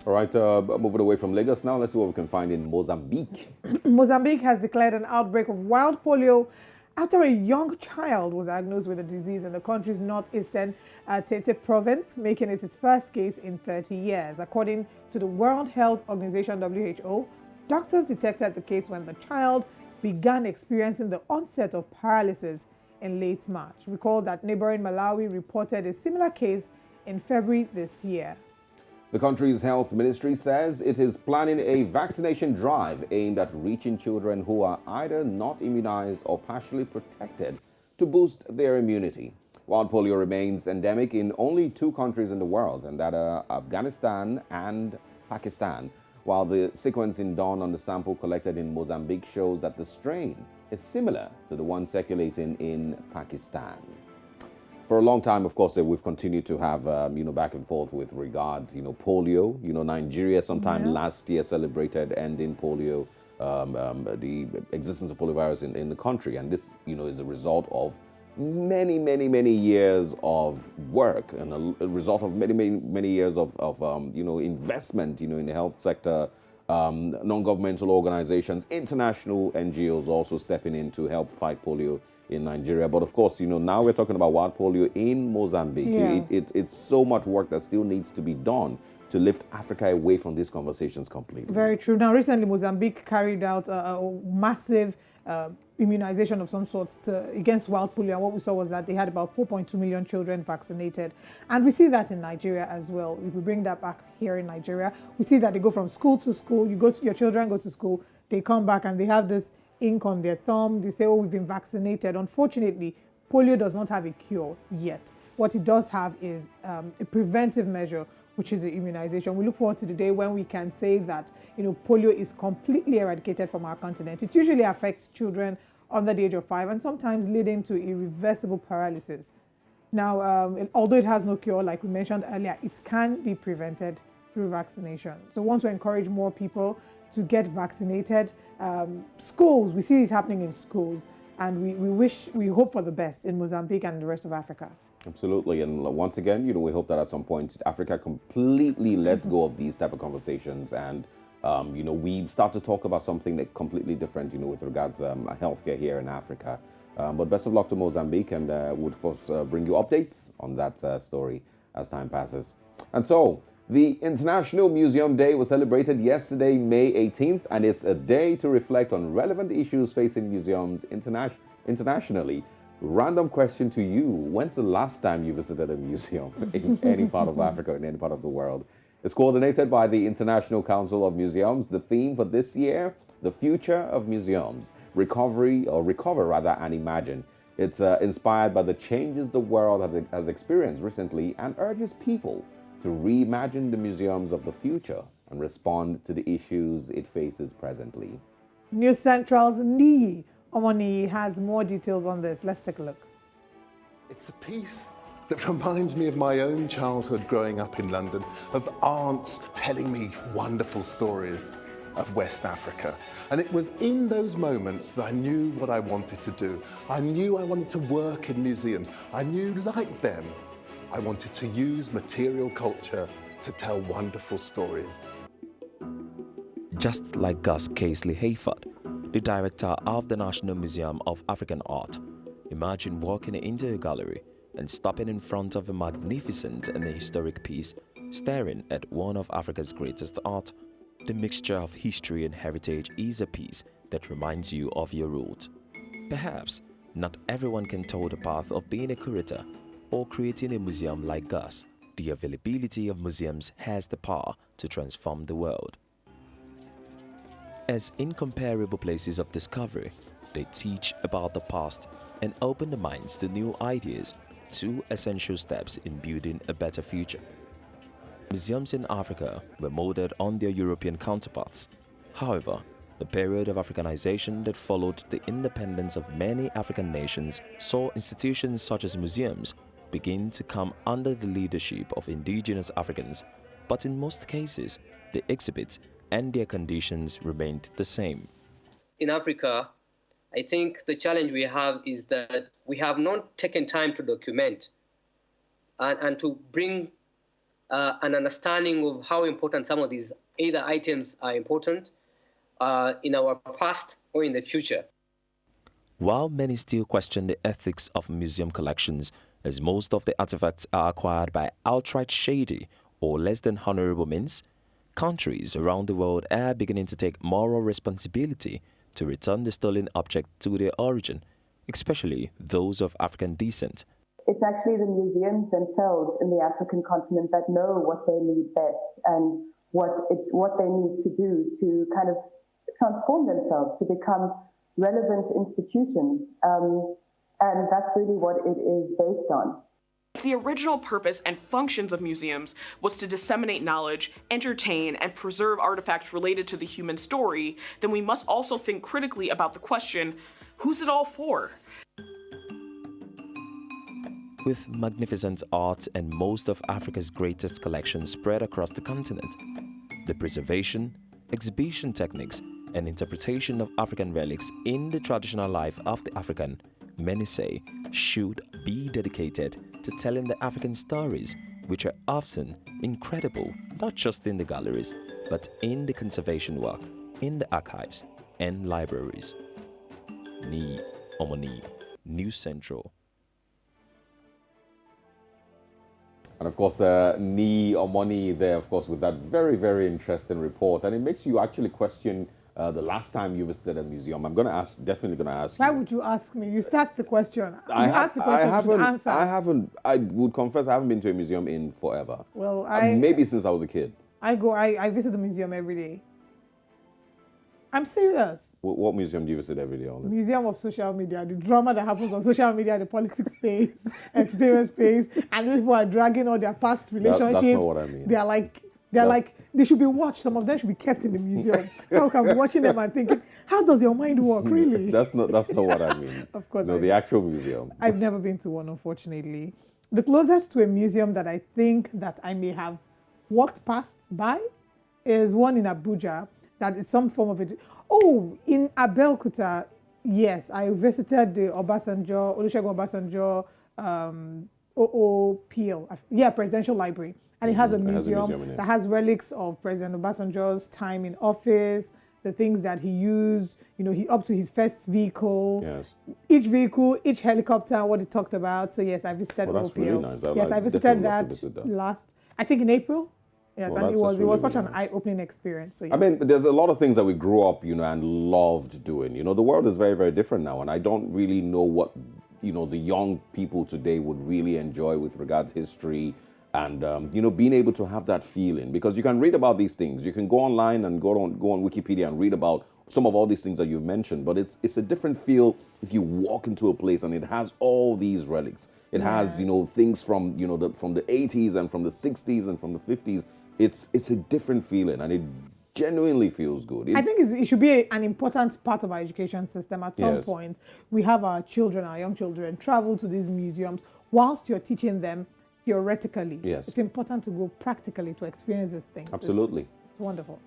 All right, moving away from Lagos now, let's see what we can find in Mozambique. Mozambique has declared an outbreak of wild polio after a young child was diagnosed with the disease in the country's northeastern Tete province, making it its first case in 30 years. According to the World Health Organization (WHO), doctors detected the case when the child began experiencing the onset of paralysis in late March. Recall that neighboring Malawi reported a similar case in February this year. The country's health ministry says it is planning a vaccination drive aimed at reaching children who are either not immunized or partially protected to boost their immunity. Wild polio remains endemic in only 2 countries in the world, and that are Afghanistan and Pakistan, while the sequencing done on the sample collected in Mozambique shows that the strain is similar to the one circulating in Pakistan. For a long time, of course, we've continued to have, back and forth with regards, polio. Nigeria sometime last year celebrated ending polio, the existence of poliovirus in the country. And this, is a result of many, many, many years of work and a result of many, many, many years of investment, in the health sector, non-governmental organizations, international NGOs also stepping in to help fight polio in Nigeria. But of course, now we're talking about wild polio in Mozambique. Yes. It's so much work that still needs to be done to lift Africa away from these conversations completely. Very true. Now, recently, Mozambique carried out a massive immunization of some sorts against wild polio. And what we saw was that they had about 4.2 million children vaccinated. And we see that in Nigeria as well. If we bring that back here in Nigeria, we see that they go from school to school. Your children go to school, they come back and they have this ink on their thumb. They say, oh, we've been vaccinated. Unfortunately, polio does not have a cure yet. What it does have is a preventive measure, which is the immunization. We look forward to the day when we can say that, polio is completely eradicated from our continent. It usually affects children under the age of 5 and sometimes leading to irreversible paralysis. Now, although it has no cure, like we mentioned earlier, it can be prevented through vaccination. So we want to encourage more people to get vaccinated. Schools, we see it happening in schools, and we hope for the best in Mozambique and the rest of Africa. Absolutely. And once again, we hope that at some point Africa completely lets go of these type of conversations and we start to talk about something that completely different, with regards to healthcare here in Africa. But best of luck to Mozambique, and would of course bring you updates on that story as time passes. And so, the International Museum Day was celebrated yesterday, May 18th, and it's a day to reflect on relevant issues facing museums internationally. Random question to you: when's the last time you visited a museum in any part of Africa, in any part of the world? It's coordinated by the International Council of Museums. The theme for this year, the future of museums, recover rather, and imagine. It's inspired by the changes the world has experienced recently and urges people to reimagine the museums of the future and respond to the issues it faces presently. News Central's Niyi Omoni has more details on this. Let's take a look. It's a piece that reminds me of my own childhood growing up in London, of aunts telling me wonderful stories of West Africa. And it was in those moments that I knew what I wanted to do. I knew I wanted to work in museums. I knew, like them, I wanted to use material culture to tell wonderful stories. Just like Gus Casely Hayford, the director of the National Museum of African Art, imagine walking into a gallery and stopping in front of a magnificent and historic piece, staring at one of Africa's greatest art. The mixture of history and heritage is a piece that reminds you of your roots. Perhaps not everyone can tow the path of being a curator or creating a museum like Gus. The availability of museums has the power to transform the world. As incomparable places of discovery, they teach about the past and open the minds to new ideas, 2 essential steps in building a better future. Museums in Africa were modeled on their European counterparts. However, the period of Africanization that followed the independence of many African nations saw institutions such as museums begin to come under the leadership of indigenous Africans, but in most cases, the exhibits and their conditions remained the same. In Africa, I think the challenge we have is that we have not taken time to document and to bring an understanding of how important some of these either items are important in our past or in the future. While many still question the ethics of museum collections, as most of the artifacts are acquired by outright shady or less than honorable means, countries around the world are beginning to take moral responsibility to return the stolen object to their origin, especially those of African descent. It's actually the museums themselves in the African continent that know what they need best and what they need to do to kind of transform themselves to become relevant institutions. And that's really what it is based on. If the original purpose and functions of museums was to disseminate knowledge, entertain, and preserve artifacts related to the human story, then we must also think critically about the question, who's it all for? With magnificent art and most of Africa's greatest collections spread across the continent, the preservation, exhibition techniques, and interpretation of African relics in the traditional life of the African, many say, should be dedicated to telling the African stories, which are often incredible, not just in the galleries, but in the conservation work, in the archives, and libraries. Ni Omoni, News Central. And of course, Ni Omoni there, of course, with that very, very interesting report. And it makes you actually question the last time you visited a museum. I'm going to ask, definitely going to ask Why you. would you ask me? You start the question. I Answer. I would confess I haven't been to a museum in forever. Well, maybe since I was a kid. I visit the museum every day. I'm serious. What museum do you visit every day? On Museum of social media, the drama that happens on social media, the politics space, experience space, and people are dragging all their past relationships. That's not what I mean. They should be watched. Some of them should be kept in the museum. So I can be watching them and thinking, how does your mind work, really? That's not what I mean. Of course. No, the actual museum. I've never been to one, unfortunately. The closest to a museum that I think that I may have walked past by is one in Abuja that is some form of it. Oh, in Abeokuta, yes, I visited the Olusegun Obasanjo OOPL, Presidential Library. And it has a museum that has relics of President Obasanjo's time in office, the things that he used, he up to his first vehicle, Yes. each vehicle, each helicopter, what he talked about. So yes, I visited Well, that's OOPL. really nice. Yes, I visited that last, I think in April. Yes, Well, and it was such an eye-opening experience. So, yeah. I mean, there's a lot of things that we grew up, and loved doing. The world is very, very different now, and I don't really know what, the young people today would really enjoy with regards to history and, being able to have that feeling. Because you can read about these things. You can go online and go on Wikipedia and read about some of all these things that you've mentioned, but it's a different feel if you walk into a place and it has all these relics. It has, things from, from the 80s and from the 60s and from the 50s. It's a different feeling, and it genuinely feels good. I think it should be an important part of our education system. At some point, we have our young children, travel to these museums whilst you're teaching them theoretically. Yes. It's important to go practically to experience these things. Absolutely. It's wonderful.